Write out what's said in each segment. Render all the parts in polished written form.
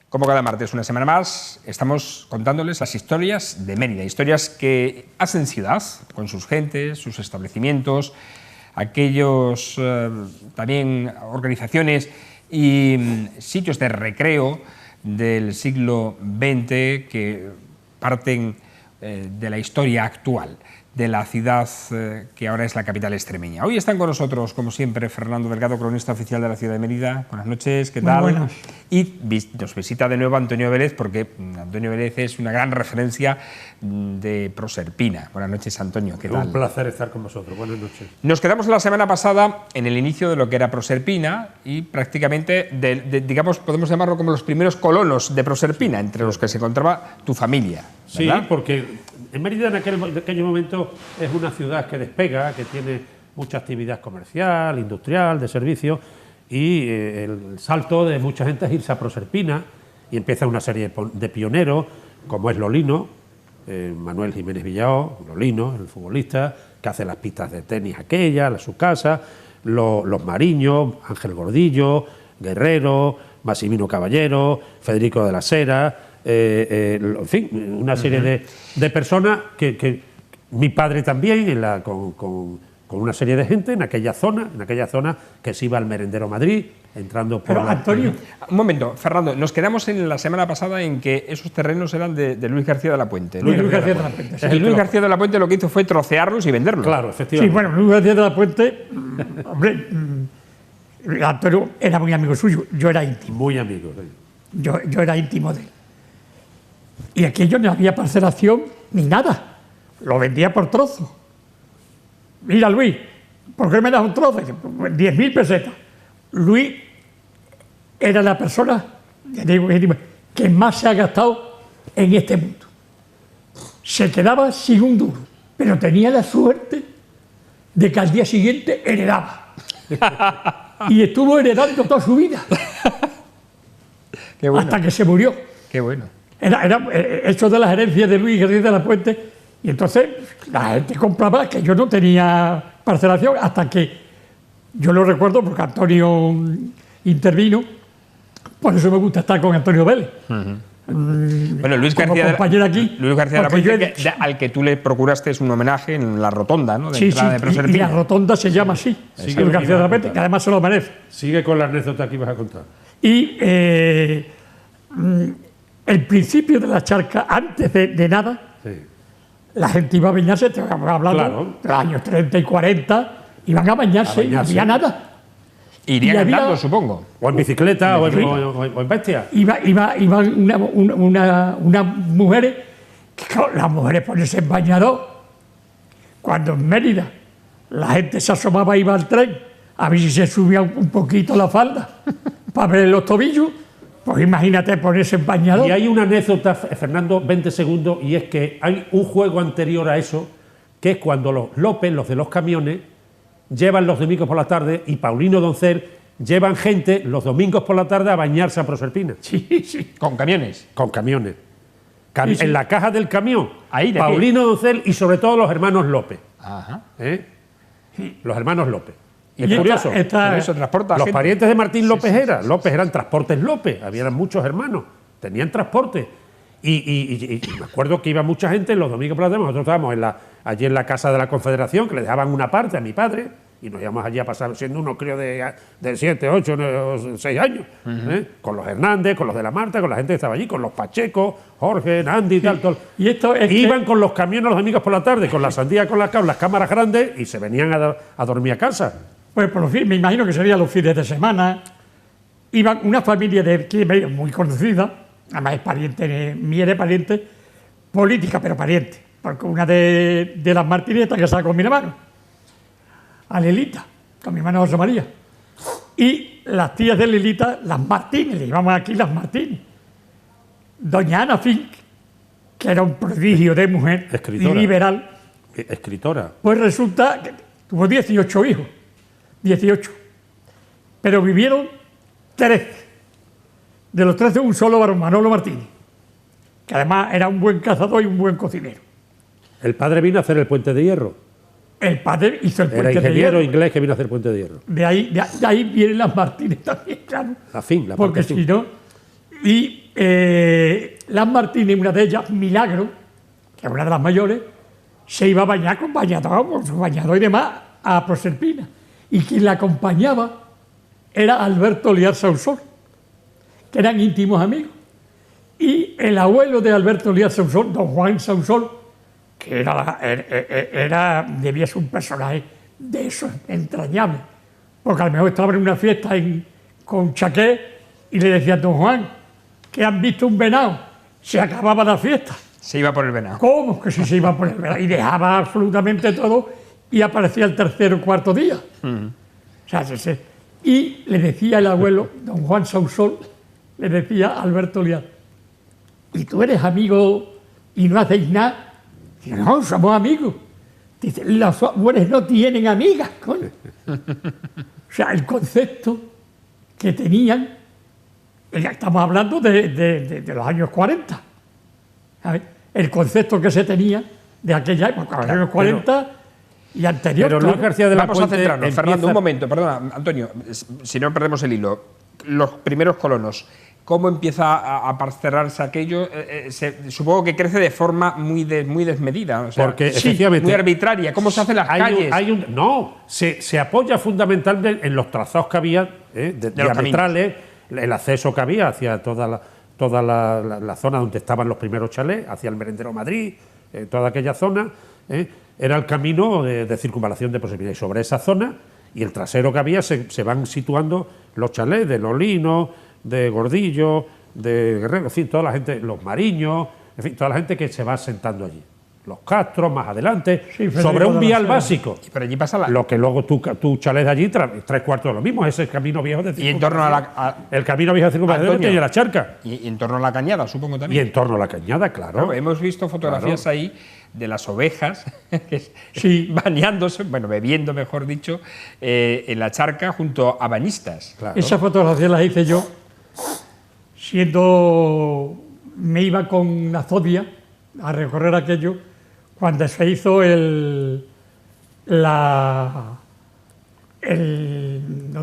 Como cada martes, una semana más, estamos contándoles las historias de Mérida, historias que hacen ciudad, con sus gentes, sus establecimientos, aquellos también organizaciones y sitios de recreo del siglo XX que parten de la historia actual de la ciudad que ahora es la capital extremeña. Hoy están con nosotros, como siempre, Fernando Delgado, cronista oficial de la ciudad de Mérida. Buenas noches, ¿qué tal? Muy buenas. Y nos visita de nuevo Antonio Vélez, porque Antonio Vélez es una gran referencia de Proserpina. Buenas noches, Antonio, ¿qué tal? Un placer estar con vosotros, buenas noches. Nos quedamos la semana pasada en el inicio de lo que era Proserpina y prácticamente, digamos, podemos llamarlo como los primeros colonos de Proserpina, entre los que se encontraba tu familia, ¿verdad? Sí, porque en Mérida en aquel momento es una ciudad que despega, que tiene mucha actividad comercial, industrial, de servicios, y el salto de mucha gente es irse a Proserpina y empieza una serie de pioneros, como es Lolino, Manuel Jiménez Villao, Lolino, el futbolista, que hace las pistas de tenis aquellas, su casa, los Mariños, Ángel Gordillo, Guerrero, Massimino Caballero, Federico de la Sera, en fin, una serie de personas que mi padre también, con una serie de gente en aquella zona que se iba al Merendero Madrid, entrando por Antonio, un momento, Fernando, nos quedamos en la semana pasada en que esos terrenos eran de Luis García de la Puente. Luis García de la Puente. Sí. Y Luis García de la Puente lo que hizo fue trocearlos y venderlos. Claro, Sí, efectivamente. bueno, Luis García de la Puente, hombre, Antonio era muy amigo suyo, yo era íntimo. Muy amigo. Sí. Yo era íntimo de él. Y aquello no había parcelación ni nada, lo vendía por trozos. Mira, Luis, ¿por qué me das un trozo? 10.000 pesetas. Luis era la persona que más se ha gastado en este mundo. Se quedaba sin un duro, pero tenía la suerte de que al día siguiente heredaba. Y estuvo heredando toda su vida. Qué bueno. Hasta que se murió. Qué bueno. Era hecho de las herencias de Luis García de la Puente, y entonces la gente compraba, que yo no tenía parcelación, hasta que yo lo recuerdo porque Antonio intervino, por eso me gusta estar con Antonio Vélez. Bueno, Luis como García, compañero aquí, Luis García de la porque Puente, al que tú le procuraste un homenaje en la rotonda, ¿no? De Sí, entrada de y Proserpina. la rotonda se llama así, Sí, Luis García de la Puente, que además se lo merece. Sigue con la anécdota que ibas a contar. Y el principio de la charca, antes de nada, Sí. la gente iba a bañarse, hablando Claro. de los años 30 y 40, iban a bañarse, y no había nada. Irían Y había- andando, supongo. O en bicicleta o Sí. en bestia. Iban unas mujeres, que claro, las mujeres ponerse en bañador, cuando en Mérida la gente se asomaba, iba al tren, a ver si se subía un poquito la falda, para ver los tobillos, pues imagínate ponerse en bañador. Y hay una anécdota, Fernando, 20 segundos, y es que hay un juego anterior a eso, que es cuando los López, los de los camiones, llevan los domingos por la tarde, y Paulino Doncel llevan gente los domingos por la tarde a bañarse a Proserpina, Sí, sí. Con camiones. con camiones. Sí, sí. En la caja del camión, Ahí, de Paulino Doncel y sobre todo los hermanos López. Ajá. ¿eh? Los hermanos López. Y es Y curioso. esta- Pero eso transporta Los gente. parientes de Martín López López eran Transportes López, habían muchos hermanos, tenían transporte. Y me acuerdo que iba mucha gente los domingos por la tarde, nosotros estábamos allí en la Casa de la Confederación, que le dejaban una parte a mi padre, y nos íbamos allí a pasar siendo unos críos de 7, 8, 6 años, con los Hernández, con los de la Marta, con la gente que estaba allí, con los Pacheco, Jorge, Nandi y tal. Y esto es que- Iban con los camiones los domingos por la tarde, con la sandía, con las cámaras grandes, y se venían a dormir a casa. Pues por los fines, me imagino que serían los fines de semana. Iban una familia de aquí de Mérida muy conocida, además es pariente, mi era pariente, política, pero pariente, porque una de las Martínez está casada con mi hermano, a Lelita, con mi hermano José María. Y las tías de Lelita, las Martínez, le llamamos aquí las Martínez. Doña Ana Fink, que era un prodigio de mujer, Escritora. liberal, Escritora. pues resulta que tuvo 18 hijos, 18, pero vivieron 13. De los 13, un solo varón, Manolo Martínez, que además era un buen cazador y un buen cocinero. El padre vino a hacer el puente de hierro. El padre hizo el Era puente de ingeniero hierro. inglés que vino a hacer puente de hierro. De ahí vienen las Martínez también, claro. La fin, la Porque parte si fin. no. Y Las Martínez, una de ellas, Milagro, que es una de las mayores, se iba a bañar con su bañador y demás a Proserpina. Y quien la acompañaba era Alberto Liar Sausol, que eran íntimos amigos. Y el abuelo de Alberto Liar Sausol, don Juan Sausol, que debía ser un personaje de esos entrañables, porque a lo mejor estaba en una fiesta con Chaqué y le decían: don Juan, que han visto un venado, se acababa la fiesta. Se iba por el venado. ¿Cómo que si se iba por el venado? Y dejaba absolutamente todo y aparecía el tercer o cuarto día. O sea, y le decía el abuelo, don Juan Sausol, le decía a Alberto Liar: ¿y tú eres amigo y no hacéis nada? Dice: no, somos amigos. Dice: los hombres no tienen amigas, coño. O sea, el concepto que tenían, ya estamos hablando de los años 40, ¿sabes? El concepto que se tenía de aquella época, los años 40 y anterior. Pero Luis García de la Vamos a Puente centrarnos, Fernando, empieza- un momento, perdona, Antonio, si no perdemos el hilo. Los primeros colonos, ¿cómo empieza a parcelarse aquello? Supongo que crece de forma muy desmedida, o sea, Porque, efectivamente, muy arbitraria. ¿Cómo se hacen las calles? Se apoya fundamentalmente en los trazados que había, diametrales, el acceso que había hacia toda la zona donde estaban los primeros chalés, hacia el Merendero Madrid, toda aquella zona, era el camino de circunvalación de Proserpina. Y sobre esa zona y el trasero que había se van situando los chalés de Lolino, de Gordillo, de Guerrero, en fin, toda la gente, los Mariños, en fin, toda la gente que se va sentando allí. Los Castros, más adelante, Sí, sobre un vial básico. Y por allí pasa la... Lo que luego tu chalet de allí, tres cuartos de lo mismo, es el camino viejo de Y en torno a el camino viejo de circunvalación Antonio, tiene la charca. Y en torno a la cañada, supongo Y también. en torno a la cañada, claro. Claro, hemos visto fotografías ahí de las ovejas Sí. bañándose, bueno, bebiendo, mejor dicho, en la charca junto a bañistas. Claro. Esa fotografía la hice yo me iba con Azodia a recorrer aquello cuando se hizo lo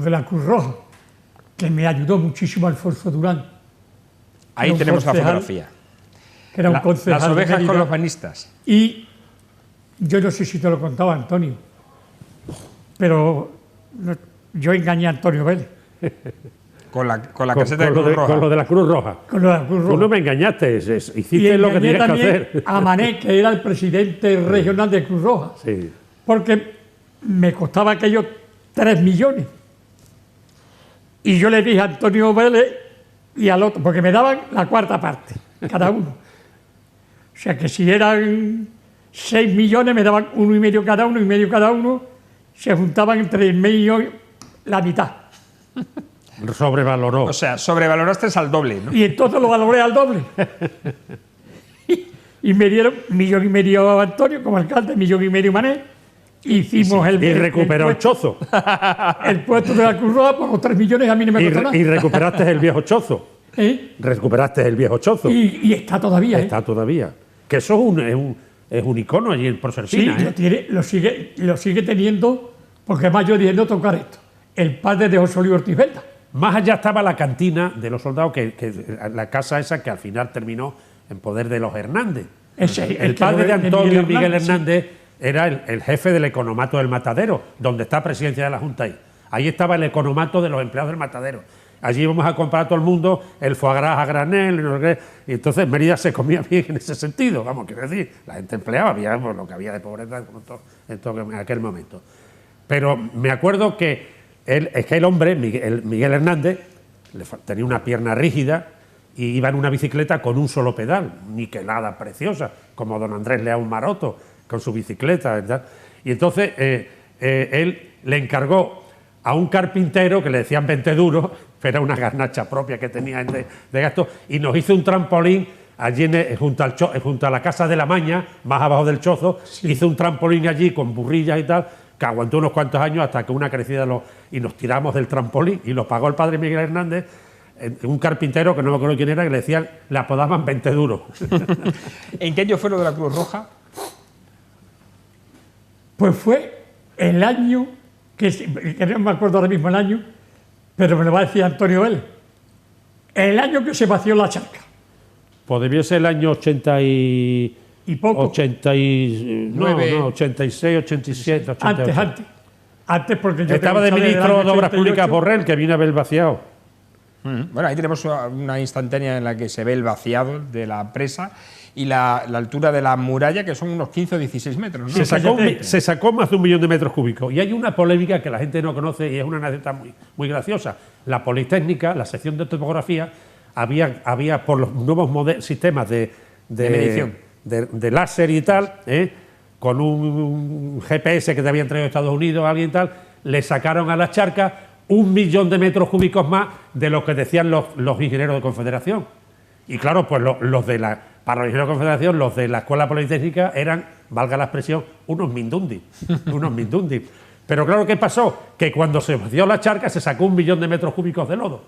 de la Cruz Roja, que me ayudó muchísimo Alfonso Durán. Ahí Era un tenemos la concejal, fotografía. que era un concejal Las de ovejas Mérida. con los bañistas. Y yo no sé si te lo contaba, Antonio, pero yo engañé a Antonio Vélez Con la caseta de Cruz Roja. Con lo de la Cruz Roja. con lo de la Cruz Tú Roja. no me engañaste, Y hiciste lo que engañé tenías que también hacer. a Mané, que era el presidente regional de Cruz Roja, Sí. porque me costaba aquello 3 millones. Y yo le dije a Antonio Vélez y al otro, porque me daban la cuarta parte, cada uno. O sea que si eran 6 millones, me daban 1,5 cada uno, 1,5 cada uno, se juntaban entre el medio y la mitad. Sobrevaloró. O sea, sobrevaloraste al doble, ¿no? Y entonces lo valoré al doble. Y me dieron 1,5 millones a Antonio como alcalde, 1,5 millones Mané. Hicimos y recuperó el chozo. El puesto de la Cruz Roja por los 3 millones a mí no me costó nada. Y recuperaste el viejo chozo. ¿Eh? Recuperaste el viejo chozo. Y está todavía. Está todavía. Que eso es un icono allí en Sí, Proserpina. lo sigue teniendo, porque además yo dije: no tocar esto. El padre de José Luis Ortiz Velda. Más allá estaba la cantina de los soldados, la casa esa que al final terminó en poder de los Hernández. El padre de Antonio Miguel Hernández era el jefe del economato del Matadero, donde está presidencia de la Junta ahí. Ahí estaba el economato de los empleados del Matadero. Allí íbamos a comprar a todo el mundo el foie gras a granel, y entonces Mérida se comía bien en ese sentido. Vamos, quiero decir, la gente empleaba, había lo que había de pobreza en aquel momento. Pero me acuerdo que el hombre, Miguel Hernández, tenía una pierna rígida y iba en una bicicleta con un solo pedal, niquelada preciosa, como don Andrés León Maroto, con su bicicleta, ¿verdad? Y entonces él le encargó a un carpintero que le decían 20 duros, pero era una garnacha propia que tenía de gasto, y nos hizo un trampolín allí junto a la Casa de la Maña, más abajo del Chozo. Hizo un trampolín allí con burrillas y tal, que aguantó unos cuantos años hasta que una crecida y nos tiramos del trampolín, y lo pagó el padre Miguel Hernández, un carpintero que no me acuerdo quién era, que le decían, le apodaban 20 duros. ¿En qué año fue lo de la Cruz Roja? Pues fue el año, que no me acuerdo ahora mismo el año, pero me lo va a decir Antonio Vélez. El año que se vació la charca. Pues debió ser el año 80 y poco. 86, 87, 88. Antes porque yo estaba de ministro de Obras Públicas Borrell, que vino a ver el vaciado. Bueno, ahí tenemos una instantánea en la que se ve el vaciado de la presa y la altura de la muralla, que son unos 15 o 16 metros, ¿no? Se sacó más de 1 millón de metros cúbicos. Y hay una polémica que la gente no conoce y es una anécdota muy graciosa. La Politécnica, la sección de topografía, había por los nuevos sistemas de medición, de láser y tal, con un GPS que te habían traído de Estados Unidos, alguien tal, le sacaron a la charca 1 millón de metros cúbicos más de lo que decían los ingenieros de Confederación. Y claro, pues para los ingenieros de Confederación, los de la Escuela Politécnica eran, valga la expresión, unos mindundis. Unos mindundis. Pero claro, ¿qué pasó? Que cuando se vació la charca se sacó 1 millón de metros cúbicos de lodo.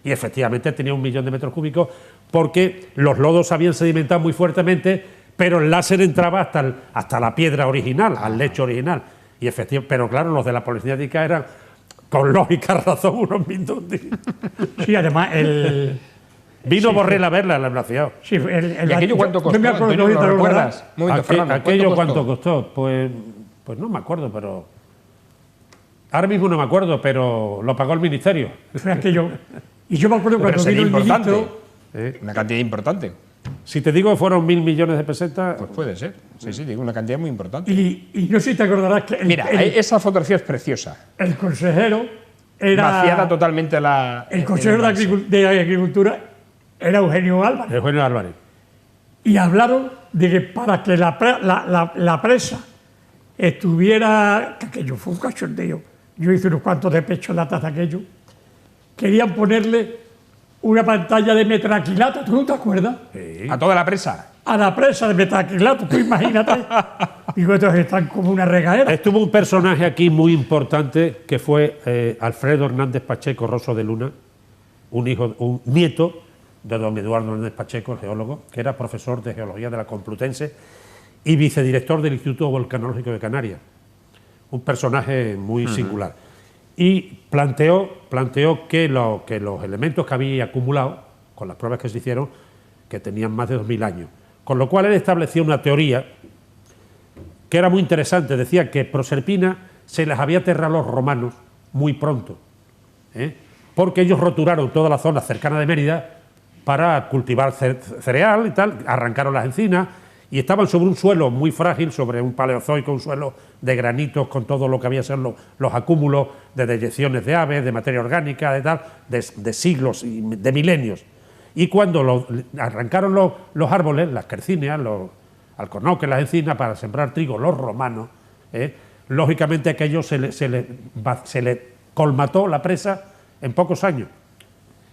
Y efectivamente tenía 1 millón de metros cúbicos porque los lodos habían sedimentado muy fuertemente, pero el láser entraba hasta la piedra original, al lecho original. Y efectivamente, pero claro, los de la Politécnica eran, con lógica razón, unos mindundis. Sí, además Vino Borrell a verla, la vaciado. Sí, ¿Y aquello cuánto costó? No me acuerdo, Antonio, ¿lo recuerdas? Un momento, Fernando, ¿Aquello cuánto costó? Pues no me acuerdo, pero... Ahora mismo no me acuerdo, pero lo pagó el Ministerio. Fue aquello. Y yo me acuerdo Pero cuando sería vino el importante. ministro... Una cantidad importante. Si te digo que fueron 1.000 millones de pesetas... Pues puede ser. Sí, digo, una cantidad muy importante. Y no sé si te acordarás que... Mira, esa fotografía es preciosa. El consejero era... Vaciada totalmente la... El consejero de Agricultura era Eugenio Álvarez. Eugenio Álvarez. Y hablaron de que para que la presa estuviera... Que aquello fue un cachondeo. Yo hice unos cuantos de pecho en latas de aquello. Querían ponerle una pantalla de metacrilato, ¿tú no te acuerdas? Sí. ¿A toda la presa? A la presa de metacrilato, tú imagínate. Digo, estos están como una regadera. Estuvo un personaje aquí muy importante que fue Alfredo Hernández Pacheco Rosso de Luna, un nieto de don Eduardo Hernández Pacheco, el geólogo, que era profesor de Geología de la Complutense y vicedirector del Instituto Volcanológico de Canarias. Un personaje muy singular. Y planteó que los elementos que había acumulado, con las pruebas que se hicieron, que tenían más de 2.000 años. Con lo cual él estableció una teoría que era muy interesante. Decía que Proserpina se les había aterrado a los romanos muy pronto, porque ellos roturaron toda la zona cercana de Mérida para cultivar cereal y tal, arrancaron las encinas y estaban sobre un suelo muy frágil, sobre un paleozoico, un suelo de granitos con todo lo que había sido los acúmulos de deyecciones de aves, de materia orgánica, de tal, de siglos y de milenios. Y cuando arrancaron los árboles, las quercíneas, los alcornoques, las encinas, para sembrar trigo, los romanos, lógicamente aquello se le colmató la presa en pocos años.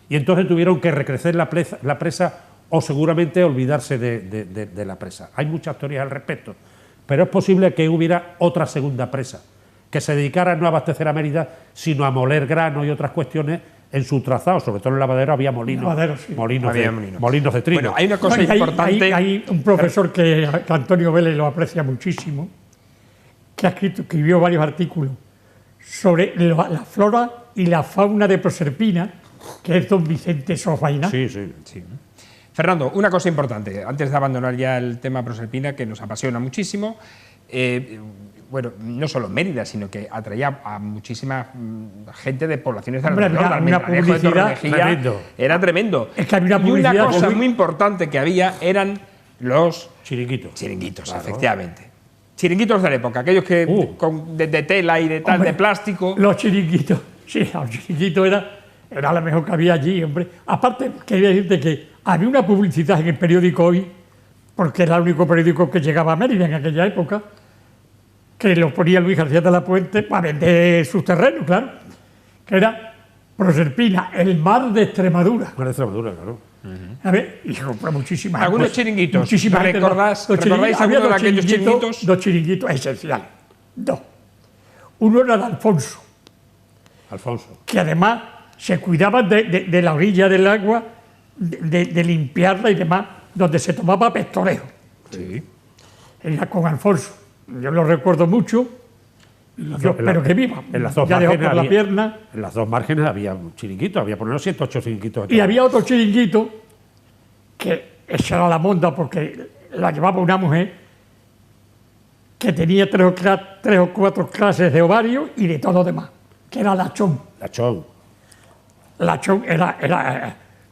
Y entonces tuvieron que recrecer la presa o seguramente olvidarse de la presa. Hay muchas teorías al respecto, pero es posible que hubiera otra segunda presa, que se dedicara no a abastecer a Mérida, sino a moler grano y otras cuestiones en su trazado. Sobre todo en el lavadero había molinos de trigo. Bueno, hay una cosa importante... Hay un profesor que Antonio Vélez lo aprecia muchísimo, que escribió varios artículos sobre la flora y la fauna de Proserpina, que es don Vicente Sosbaina. Sí. Fernando, una cosa importante, antes de abandonar ya el tema Proserpina, que nos apasiona muchísimo, bueno, no solo Mérida, sino que atraía a muchísima gente de poblaciones de alrededor. Una publicidad tremendo. Era tremendo. Es que había una y publicidad una cosa muy importante que había eran los chiringuitos, claro. Efectivamente. Chiringuitos de la época, aquellos que de tela y de tal, de plástico. Los chiringuitos, sí, los chiringuitos era lo mejor que había allí, hombre. Aparte, quería decirte que había una publicidad en el periódico Hoy, porque era el único periódico que llegaba a Mérida en aquella época, que lo ponía Luis García de la Puente para vender sus terrenos, claro, que era Proserpina, el mar de Extremadura. Mar de Extremadura, claro. A ver, y se compró muchísimas. Algunos chiringuitos. ¿Recordáis había alguno de aquellos chiringuitos? Dos chiringuitos esenciales. Dos. Uno era de Alfonso. Que además se cuidaban de la orilla del agua, de limpiarla y demás, donde se tomaba pestoreo. Sí. Era con Alfonso. Yo lo recuerdo mucho. Pero que viva. En las dos márgenes había un chiringuito, había por lo menos 7 o 8 chiringuitos. Y había otro chiringuito que esa era la monda porque la llevaba una mujer que tenía 3 o 4 clases de ovario y de todo lo demás, que era la chón. La chón. La chón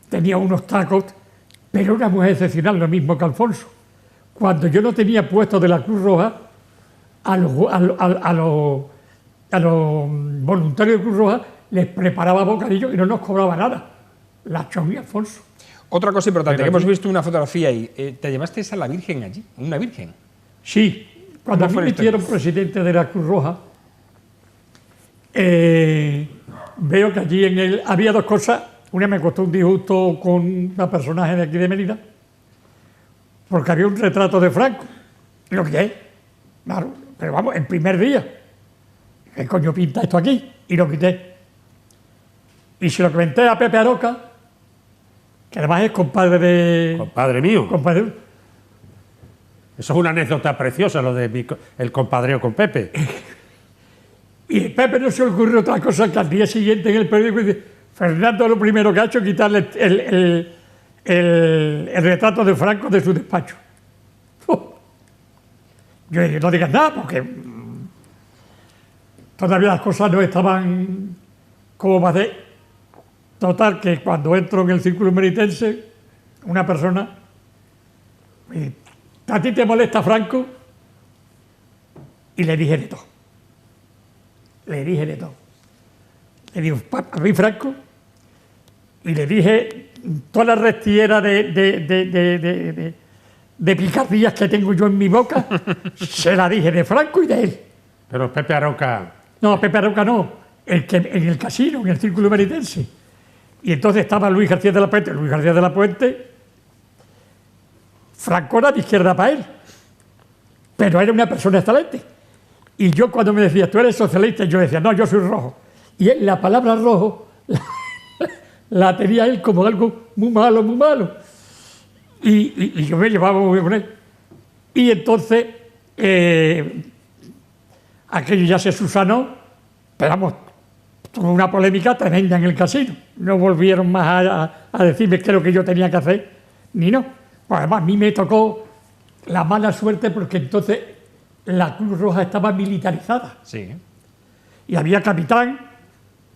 tenía unos tacos, pero una mujer excepcional, lo mismo que Alfonso. Cuando yo no tenía puesto de la Cruz Roja, a los voluntarios de Cruz Roja les preparaba bocadillo y no nos cobraba nada. La chón y Alfonso. Otra cosa importante, Pero que hemos aquí- visto una fotografía ahí. ¿Te llevaste a la Virgen allí? ¿Una Virgen? Sí, cuando a mí fue me la historia? hicieron presidente de la Cruz Roja, veo que allí había 2 cosas. Una, me costó un disgusto con una personaje de aquí de Mérida, porque había un retrato de Franco. Y lo quité. Claro, pero vamos, el primer día. ¿Qué coño pinta esto aquí? Y lo quité. Y se lo comenté a Pepe Aroca, que además es compadre de... Compadre mío. compadre, Eso es una anécdota preciosa, lo de el compadreo con Pepe. Y a Pepe no se le ocurrió otra cosa que al día siguiente en el periódico dice: Fernando lo primero que ha hecho es quitarle el retrato de Franco de su despacho. Yo dije, no digas nada porque todavía las cosas no estaban como va a ser. Total, que cuando entro en el círculo meritense, una persona me dice: ¿a ti te molesta Franco? Y le dije de todo. Le dije de todo. Le digo, a mí Franco, y le dije toda la restillera de picardías que tengo yo en mi boca, se la dije de Franco y de él. Pero Pepe Aroca, No, Pepe Aroca no, el que en el casino, en el círculo meritense. Y entonces estaba Luis García de la Puente. Luis García de la Puente, Franco era de izquierda para él, pero era una persona excelente. Y yo cuando me decía, tú eres socialista, yo decía, no, yo soy rojo. Y él, la palabra rojo la tenía él como algo muy malo, muy malo. Y yo me llevaba muy bien con él. Y entonces aquello ya se subsanó, pero vamos, tuvo una polémica tremenda en el casino. No volvieron más a decirme qué es lo que yo tenía que hacer, ni no. Pues además a mí me tocó la mala suerte porque entonces la Cruz Roja estaba militarizada. Sí. Y había capitán,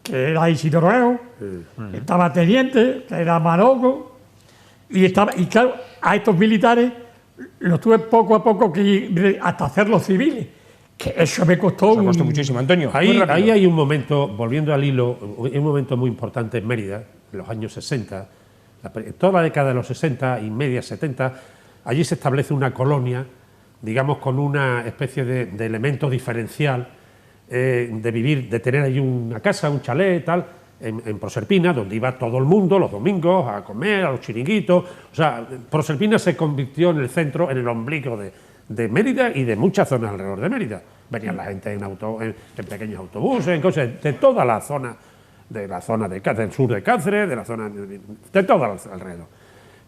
que era Isidoro Eo, estaba teniente, que era Marogo, y claro, a estos militares los tuve poco a poco que ir hasta hacerlos civiles, que eso me costó, Te costó muchísimo, Antonio. muy ahí rápido. hay un momento, volviendo al hilo, hay un momento muy importante en Mérida, en los años 60, toda la década de los 60 y media 70, allí se establece una colonia, digamos, con una especie de elemento diferencial, de vivir, de tener allí una casa, un chalet, tal, en Proserpina, donde iba todo el mundo los domingos a comer, a los chiringuitos. O sea, Proserpina se convirtió en el centro, en el ombligo de Mérida y de muchas zonas alrededor de Mérida. Venían la gente en pequeños autobuses, en cosas de toda la zona, del sur de Cáceres, de la zona de todo alrededor.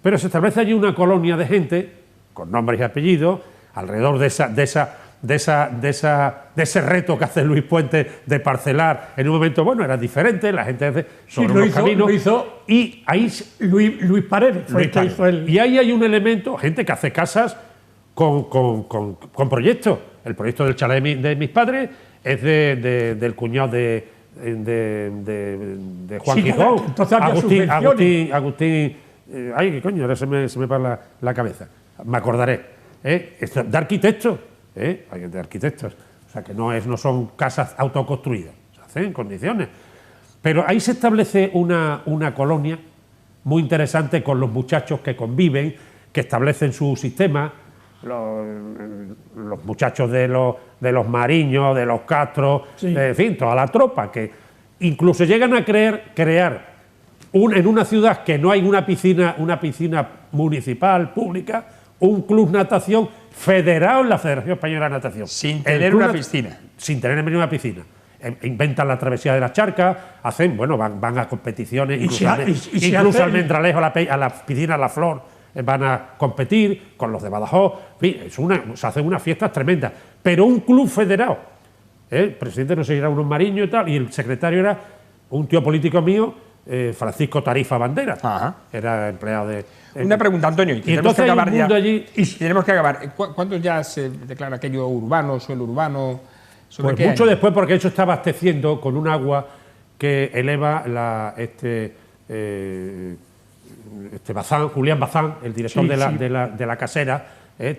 Pero se establece allí una colonia de gente con nombres y apellidos alrededor de ese reto que hace Luis Puente de parcelar. En un momento, bueno, era diferente, la gente hace sobre lo unos hizo- caminos. lo hizo y ahí Luis Paredes fue Luis el que Paredes. hizo el... Y ahí hay un elemento, gente que hace casas con proyectos. El proyecto del chalet de mis padres es del cuñado de Juan Sí, Gijón, entonces había subvenciones. Agustín, ay, qué coño, ahora se me para la cabeza. Me acordaré. Esto, de arquitectos, hay de arquitectos. O sea, que no son casas autoconstruidas, se hacen en condiciones. Pero ahí se establece una colonia muy interesante con los muchachos que conviven, que establecen su sistema, los muchachos de los Mariños, de los Castro, Sí. en fin, toda la tropa, que incluso llegan a crear en una ciudad que no hay una piscina municipal, pública, un club natación federado en la Federación Española de Natación. Sin El tener club una piscina. Sin tener una piscina. Inventan la travesía de las charcas, van a competiciones, incluso hace- al Mendralejo, a la piscina La Flor, van a competir con los de Badajoz. En fin, se hacen unas fiestas tremendas. Pero un club federado. El presidente no sé si era unos mariños y tal, y el secretario era un tío político mío, Francisco Tarifa Banderas. Ajá. Era empleado de... Una pregunta, Antonio, y tenemos entonces que hay un acabar ya. mundo allí... Tenemos que acabar. ¿Cuántos ya se declara aquello urbano, suelo urbano? ¿Sobre Pues qué mucho año? después, porque eso está abasteciendo con un agua que eleva Bazán, Julián Bazán, el director Sí, de la casera,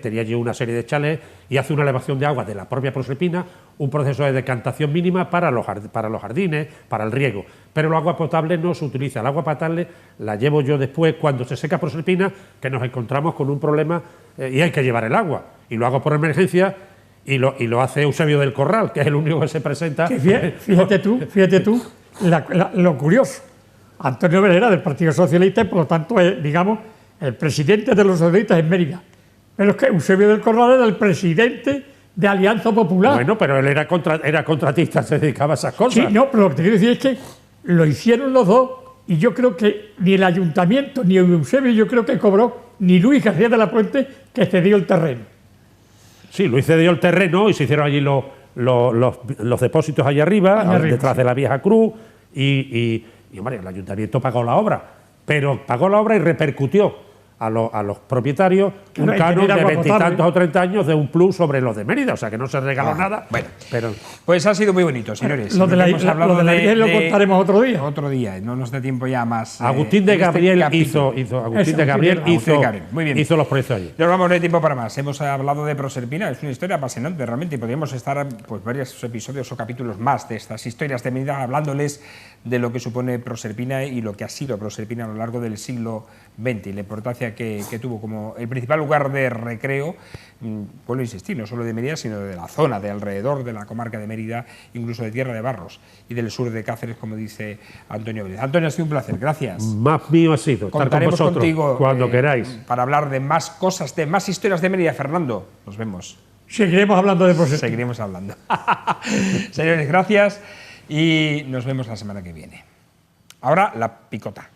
tenía allí una serie de chalets y hace una elevación de agua de la propia Proserpina, un proceso de decantación mínima para los jardines, para el riego. Pero el agua potable no se utiliza. El agua potable la llevo yo después, cuando se seca Proserpina, que nos encontramos con un problema y hay que llevar el agua. Y lo hago por emergencia y lo hace Eusebio del Corral, que es el único que se presenta. Que fíjate tú lo curioso. Antonio Velera del Partido Socialista y por lo tanto es, digamos, el presidente de los socialistas en Mérida. Pero es que Eusebio del Corral era el presidente de Alianza Popular. Bueno, pero él era contratista, se dedicaba a esas cosas. Sí, no, pero lo que te quiero decir es que lo hicieron los dos y yo creo que ni el ayuntamiento ni Eusebio yo creo que cobró, ni Luis García de la Puente que cedió el terreno. Sí, Luis cedió el terreno y se hicieron allí los depósitos allá arriba, detrás de la vieja cruz y hombre, el ayuntamiento pagó la obra, pero pagó la obra y repercutió a los propietarios un canon de 20 y tantos o 30 años de un plus sobre los de Mérida, o sea que no se regaló nada. Bueno, pero pues ha sido muy bonito, señores. Lo de la Hemos hablado Virgen lo contaremos otro día. Otro día, no nos da tiempo ya más. Agustín de Gabriel hizo Muy bien. hizo los proyectos allí. No vamos, no hay tiempo para más. Hemos hablado de Proserpina, es una historia apasionante realmente y podríamos estar pues varios episodios o capítulos más de estas historias de Mérida hablándoles de lo que supone Proserpina y lo que ha sido Proserpina a lo largo del siglo XX y la importancia que tuvo como el principal lugar de recreo, vuelvo a insistir, no solo de Mérida, sino de la zona, de alrededor de la comarca de Mérida, incluso de Tierra de Barros y del sur de Cáceres, como dice Antonio Vélez. Antonio, ha sido un placer, gracias. Más mío ha sido estar con vosotros contigo, cuando queráis. Para hablar de más cosas, de más historias de Mérida. Fernando, nos vemos. Seguiremos hablando de Proserpina. Seguiremos hablando. Señores, gracias y nos vemos la semana que viene. Ahora la picota.